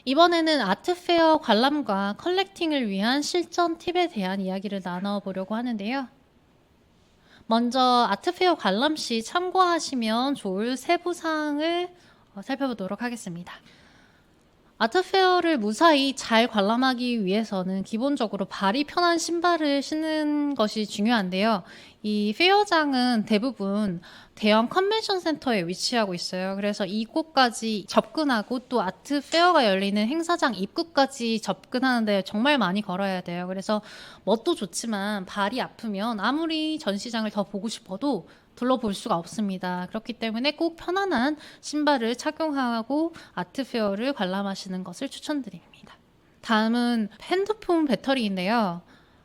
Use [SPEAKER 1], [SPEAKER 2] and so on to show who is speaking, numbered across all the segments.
[SPEAKER 1] 이번에는 아트페어 관람과 컬렉팅을 위한 실전 팁에 대한 이야기를 나눠보려고 하는데요. 먼저 아트페어 관람 시 참고하시면 좋을 세부 사항을 살펴보도록 하겠습니다. 아트페어를 무사히 잘 관람하기 위해서는 기본적으로 발이 편한 신발을 신는 것이 중요한데요. 이 페어장은 대부분 대형 컨벤션 센터에 위치하고 있어요. 그래서 이곳까지 접근하고 또 아트페어가 열리는 행사장 입구까지 접근하는데 정말 많이 걸어야 돼요. 그래서 멋도 좋지만 발이 아프면 아무리 전시장을 더 보고 싶어도 둘러볼 수가 없습니다. 그렇기 때문에 꼭 편안한 신발을 착용하고 아트페어를 관람하시는 것을 추천드립니다. 다음은 핸드폰 배터리인데요.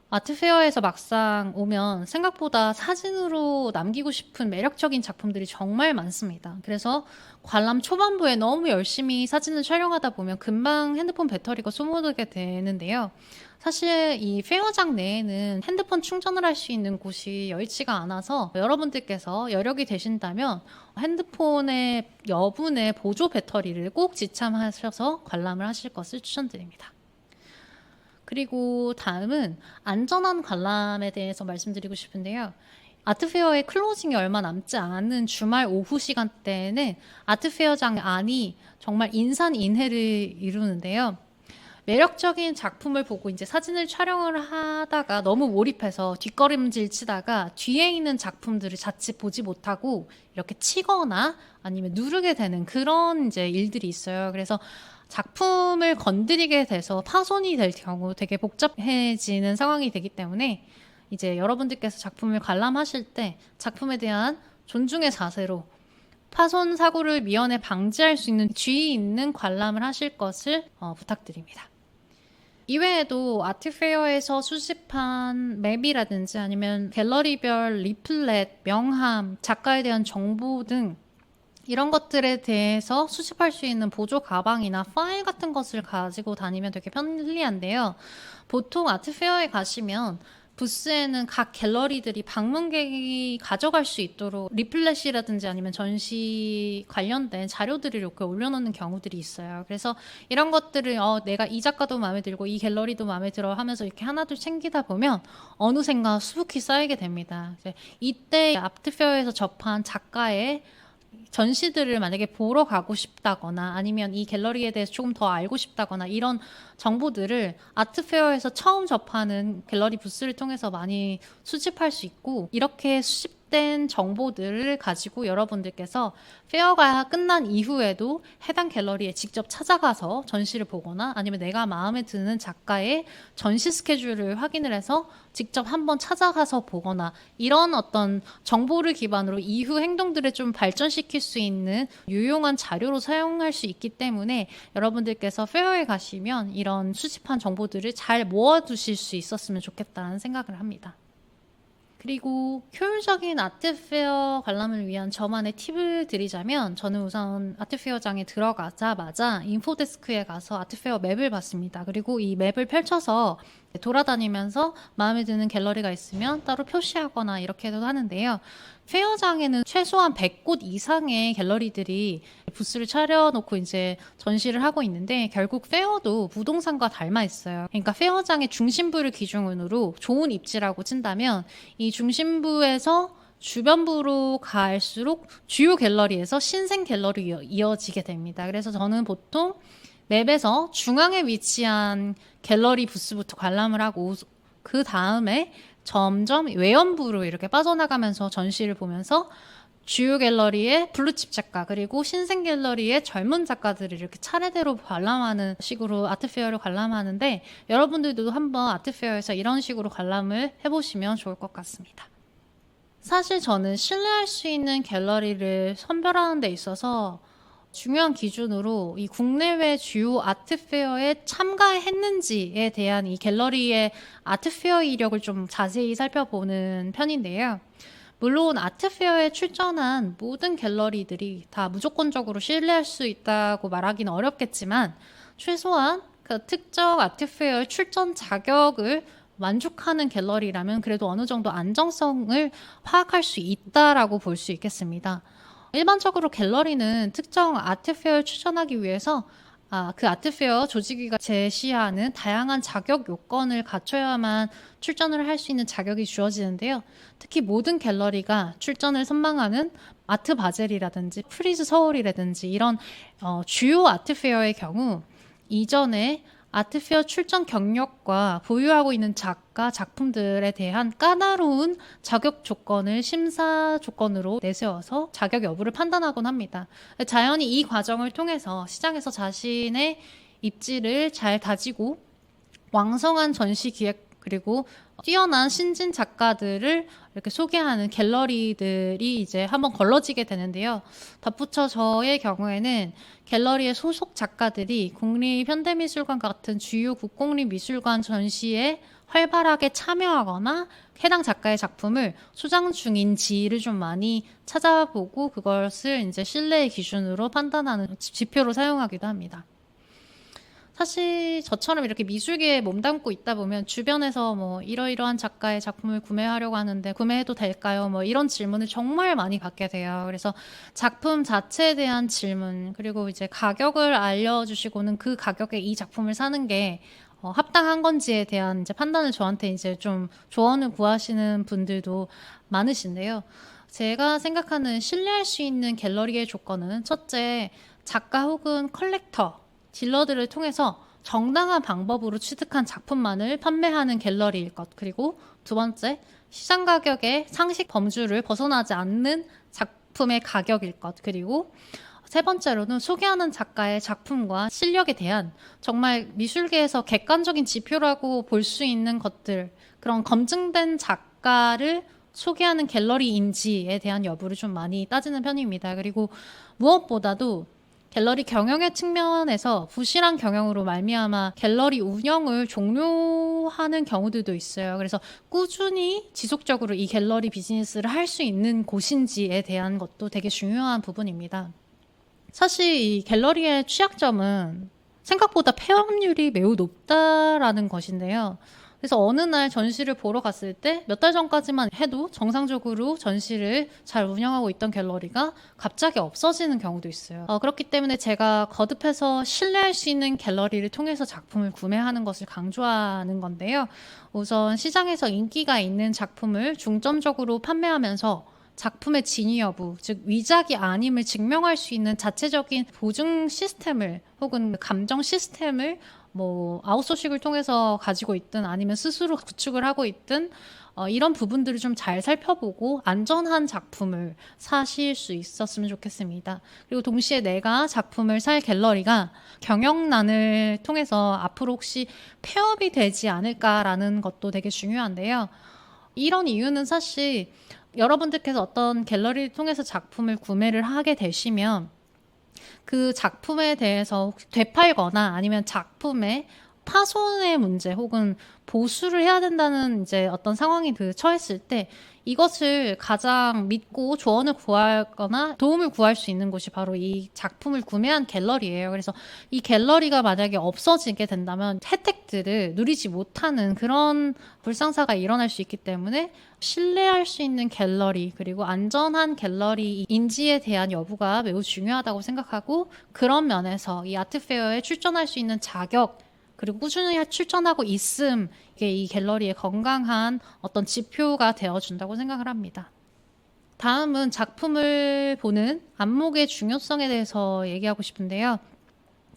[SPEAKER 1] 아트페어에서 막상 오면 생각보다 사진으로 남기고 싶은 매력적인 작품들이 정말 많습니다. 그래서 관람 초반부에 너무 열심히 사진을 촬영하다 보면 금방 핸드폰 배터리가 소모되게 되는데요. 사실 이 페어장 내에는 핸드폰 충전을 할 수 있는 곳이 여의치가 않아서 여러분들께서 여력이 되신다면 핸드폰의 여분의 보조 배터리를 꼭 지참하셔서 관람을 하실 것을 추천드립니다. 그리고 다음은 안전한 관람에 대해서 말씀드리고 싶은데요. 아트페어의 클로징이 얼마 남지 않은 주말 오후 시간대에는 아트페어장 안이 정말 인산인해를 이루는데요. 매력적인 작품을 보고 이제 사진을 촬영을 하다가 너무 몰입해서 뒷걸음질 치다가 뒤에 있는 작품들을 자칫 보지 못하고 이렇게 치거나 아니면 누르게 되는 그런 이제 일들이 있어요. 그래서 작품을 건드리게 돼서 파손이 될 경우 되게 복잡해지는 상황이 되기 때문에 이제 여러분들께서 작품을 관람하실 때 작품에 대한 존중의 자세로 파손 사고를 미연에 방지할 수 있는 주의 있는 관람을 하실 것을 부탁드립니다. 이외에도 아트페어에서 수집한 맵이라든지 아니면 갤러리별 리플렛, 명함, 작가에 대한 정보 등 이런 것들에 대해서 수집할 수 있는 보조 가방이나 파일 같은 것을 가지고 다니면 되게 편리한데요. 보통 아트페어에 가시면 부스에는 각 갤러리들이 방문객이 가져갈 수 있도록 리플렛이라든지 아니면 전시 관련된 자료들을 이렇게 올려놓는 경우들이 있어요. 그래서 이런 것들을 내가 이 작가도 마음에 들고 이 갤러리도 마음에 들어 하면서 이렇게 하나둘 챙기다 보면 어느샌가 수북히 쌓이게 됩니다. 이때 아트페어에서 접한 작가의 전시들을 만약에 보러 가고 싶다거나 아니면 이 갤러리에 대해서 조금 더 알고 싶다거나 이런 정보들을 아트페어에서 처음 접하는 갤러리 부스를 통해서 많이 수집할 수 있고, 이렇게 수집된 정보들을 가지고 여러분들께서 페어가 끝난 이후에도 해당 갤러리에 직접 찾아가서 전시를 보거나 아니면 내가 마음에 드는 작가의 전시 스케줄을 확인을 해서 직접 한번 찾아가서 보거나 이런 어떤 정보를 기반으로 이후 행동들을 좀 발전시킬 수 있는 유용한 자료로 사용할 수 있기 때문에 여러분들께서 페어에 가시면 이런 수집한 정보들을 잘 모아두실 수 있었으면 좋겠다는 생각을 합니다. 그리고 효율적인 아트페어 관람을 위한 저만의 팁을 드리자면, 저는 우선 아트페어장에 들어가자마자 인포데스크에 가서 아트페어 맵을 봤습니다. 그리고 이 맵을 펼쳐서 돌아다니면서 마음에 드는 갤러리가 있으면 따로 표시하거나 이렇게 해도 하는데요. 페어장에는 최소한 100곳 이상의 갤러리들이 부스를 차려놓고 이제 전시를 하고 있는데, 결국 페어도 부동산과 닮아 있어요. 그러니까 페어장의 중심부를 기준으로 좋은 입지라고 친다면 이 중심부에서 주변부로 갈수록 주요 갤러리에서 신생 갤러리로 이어지게 됩니다. 그래서 저는 보통 맵에서 중앙에 위치한 갤러리 부스부터 관람을 하고 그 다음에 점점 외연부로 이렇게 빠져나가면서 전시를 보면서 주요 갤러리의 블루칩 작가 그리고 신생 갤러리의 젊은 작가들을 이렇게 차례대로 관람하는 식으로 아트페어를 관람하는데, 여러분들도 한번 아트페어에서 이런 식으로 관람을 해보시면 좋을 것 같습니다. 사실 저는 신뢰할 수 있는 갤러리를 선별하는 데 있어서 중요한 기준으로 이 국내외 주요 아트페어에 참가했는지에 대한 이 갤러리의 아트페어 이력을 좀 자세히 살펴보는 편인데요. 물론 아트페어에 출전한 모든 갤러리들이 다 무조건적으로 신뢰할 수 있다고 말하기는 어렵겠지만, 최소한 그 특정 아트페어의 출전 자격을 만족하는 갤러리라면 그래도 어느 정도 안정성을 파악할 수 있다라고 볼 수 있겠습니다. 일반적으로 갤러리는 특정 아트페어에 출전하기 위해서 그 아트페어 조직위가 제시하는 다양한 자격 요건을 갖춰야만 출전을 할 수 있는 자격이 주어지는데요. 특히 모든 갤러리가 출전을 선망하는 아트 바젤이라든지 프리즈 서울이라든지 이런 주요 아트페어의 경우 이전에 아트페어 출전 경력과 보유하고 있는 작가, 작품들에 대한 까다로운 자격 조건을 심사 조건으로 내세워서 자격 여부를 판단하곤 합니다. 자연히 이 과정을 통해서 시장에서 자신의 입지를 잘 다지고 왕성한 전시 기획 그리고 뛰어난 신진 작가들을 이렇게 소개하는 갤러리들이 이제 한번 걸러지게 되는데요. 덧붙여 저의 경우에는 갤러리의 소속 작가들이 국립현대미술관 같은 주요 국공립미술관 전시에 활발하게 참여하거나 해당 작가의 작품을 소장 중인지를 좀 많이 찾아보고 그것을 이제 신뢰의 기준으로 판단하는 지표로 사용하기도 합니다. 사실 저처럼 이렇게 미술계에 몸담고 있다 보면 주변에서 뭐 이러이러한 작가의 작품을 구매하려고 하는데 구매해도 될까요? 뭐 이런 질문을 정말 많이 받게 돼요. 그래서 작품 자체에 대한 질문 그리고 이제 가격을 알려주시고는 그 가격에 이 작품을 사는 게 합당한 건지에 대한 이제 판단을 저한테 이제 좀 조언을 구하시는 분들도 많으신데요. 제가 생각하는 신뢰할 수 있는 갤러리의 조건은 첫째, 작가 혹은 컬렉터 딜러들을 통해서 정당한 방법으로 취득한 작품만을 판매하는 갤러리일 것. 그리고 두 번째, 시장 가격의 상식 범주를 벗어나지 않는 작품의 가격일 것. 그리고 세 번째로는 소개하는 작가의 작품과 실력에 대한 정말 미술계에서 객관적인 지표라고 볼 수 있는 것들, 그런 검증된 작가를 소개하는 갤러리인지에 대한 여부를 좀 많이 따지는 편입니다. 그리고 무엇보다도 갤러리 경영의 측면에서 부실한 경영으로 말미암아 갤러리 운영을 종료하는 경우들도 있어요. 그래서 꾸준히 지속적으로 이 갤러리 비즈니스를 할 수 있는 곳인지에 대한 것도 되게 중요한 부분입니다. 사실 이 갤러리의 취약점은 생각보다 폐업률이 매우 높다라는 것인데요. 그래서 어느 날 전시를 보러 갔을 때 몇 달 전까지만 해도 정상적으로 전시를 잘 운영하고 있던 갤러리가 갑자기 없어지는 경우도 있어요. 그렇기 때문에 제가 거듭해서 신뢰할 수 있는 갤러리를 통해서 작품을 구매하는 것을 강조하는 건데요. 우선 시장에서 인기가 있는 작품을 중점적으로 판매하면서 작품의 진위 여부, 즉 위작이 아님을 증명할 수 있는 자체적인 보증 시스템을 혹은 감정 시스템을 뭐 아웃소싱을 통해서 가지고 있든 아니면 스스로 구축을 하고 있든 이런 부분들을 좀 잘 살펴보고 안전한 작품을 사실 수 있었으면 좋겠습니다. 그리고 동시에 내가 작품을 살 갤러리가 경영난을 통해서 앞으로 혹시 폐업이 되지 않을까라는 것도 되게 중요한데요. 이런 이유는 사실 여러분들께서 어떤 갤러리를 통해서 작품을 구매를 하게 되시면 그 작품에 대해서 혹시 되팔거나 아니면 작품의 파손의 문제 혹은 보수를 해야 된다는 이제 어떤 상황이 처했을 때 이것을 가장 믿고 조언을 구하거나 도움을 구할 수 있는 곳이 바로 이 작품을 구매한 갤러리예요. 그래서 이 갤러리가 만약에 없어지게 된다면 혜택들을 누리지 못하는 그런 불상사가 일어날 수 있기 때문에 신뢰할 수 있는 갤러리 그리고 안전한 갤러리인지에 대한 여부가 매우 중요하다고 생각하고 그런 면에서 이 아트페어에 출전할 수 있는 자격 그리고 꾸준히 출전하고 있음 이게 이 갤러리의 건강한 어떤 지표가 되어준다고 생각을 합니다. 다음은 작품을 보는 안목의 중요성에 대해서 얘기하고 싶은데요.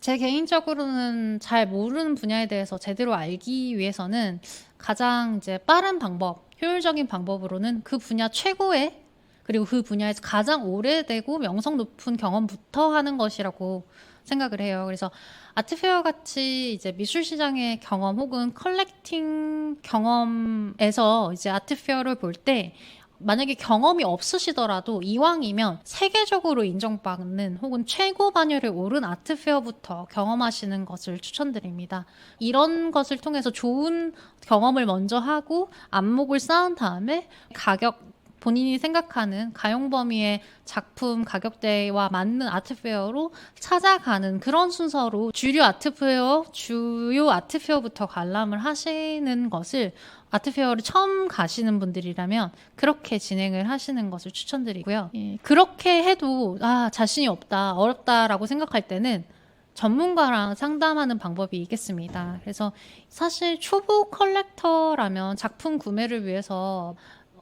[SPEAKER 1] 제 개인적으로는 잘 모르는 분야에 대해서 제대로 알기 위해서는 가장 이제 빠른 방법, 효율적인 방법으로는 그 분야 최고의 그리고 그 분야에서 가장 오래되고 명성 높은 경험부터 하는 것이라고 생각을 해요. 그래서 아트페어 같이 이제 미술 시장의 경험 혹은 컬렉팅 경험에서 이제 아트페어를 볼 때 만약에 경험이 없으시더라도 이왕이면 세계적으로 인정받는 혹은 최고 반열에 오른 아트페어부터 경험하시는 것을 추천드립니다. 이런 것을 통해서 좋은 경험을 먼저 하고 안목을 쌓은 다음에 가격 본인이 생각하는 가용 범위의 작품 가격대와 맞는 아트페어로 찾아가는 그런 순서로 주요 아트페어부터 관람을 하시는 것을 아트페어를 처음 가시는 분들이라면 그렇게 진행을 하시는 것을 추천드리고요. 그렇게 해도 자신이 없다, 어렵다라고 생각할 때는 전문가랑 상담하는 방법이 있겠습니다. 그래서 사실 초보 컬렉터라면 작품 구매를 위해서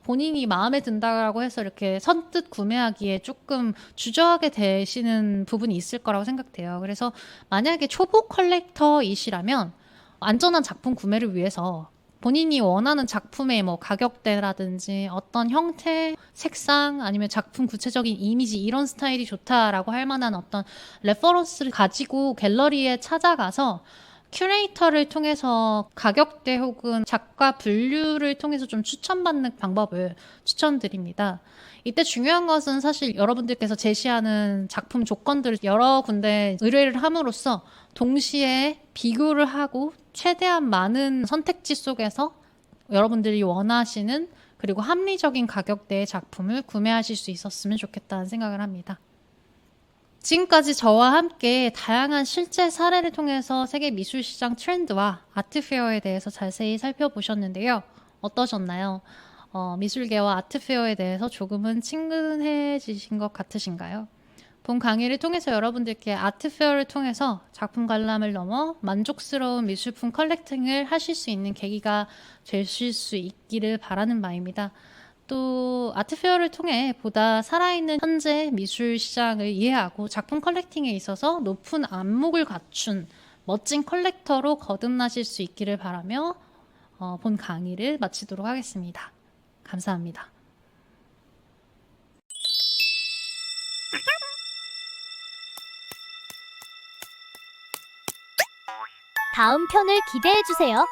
[SPEAKER 1] 본인이 마음에 든다고 해서 이렇게 선뜻 구매하기에 조금 주저하게 되시는 부분이 있을 거라고 생각돼요. 그래서 만약에 초보 컬렉터이시라면 안전한 작품 구매를 위해서 본인이 원하는 작품의 뭐 가격대라든지 어떤 형태, 색상, 아니면 작품 구체적인 이미지 이런 스타일이 좋다라고 할 만한 어떤 레퍼런스를 가지고 갤러리에 찾아가서 큐레이터를 통해서 가격대 혹은 작가 분류를 통해서 좀 추천받는 방법을 추천드립니다. 이때 중요한 것은 사실 여러분들께서 제시하는 작품 조건들을 여러 군데 의뢰를 함으로써 동시에 비교를 하고 최대한 많은 선택지 속에서 여러분들이 원하시는 그리고 합리적인 가격대의 작품을 구매하실 수 있었으면 좋겠다는 생각을 합니다. 지금까지 저와 함께 다양한 실제 사례를 통해서 세계 미술시장 트렌드와 아트페어에 대해서 자세히 살펴보셨는데요. 어떠셨나요? 미술계와 아트페어에 대해서 조금은 친근해지신 것 같으신가요? 본 강의를 통해서 여러분들께 아트페어를 통해서 작품 관람을 넘어 만족스러운 미술품 컬렉팅을 하실 수 있는 계기가 되실 수 있기를 바라는 바입니다. 또 아트페어를 통해 보다 살아있는 현재 미술 시장을 이해하고 작품 컬렉팅에 있어서 높은 안목을 갖춘 멋진 컬렉터로 거듭나실 수 있기를 바라며 본 강의를 마치도록 하겠습니다. 감사합니다.
[SPEAKER 2] 다음 편을 기대해 주세요.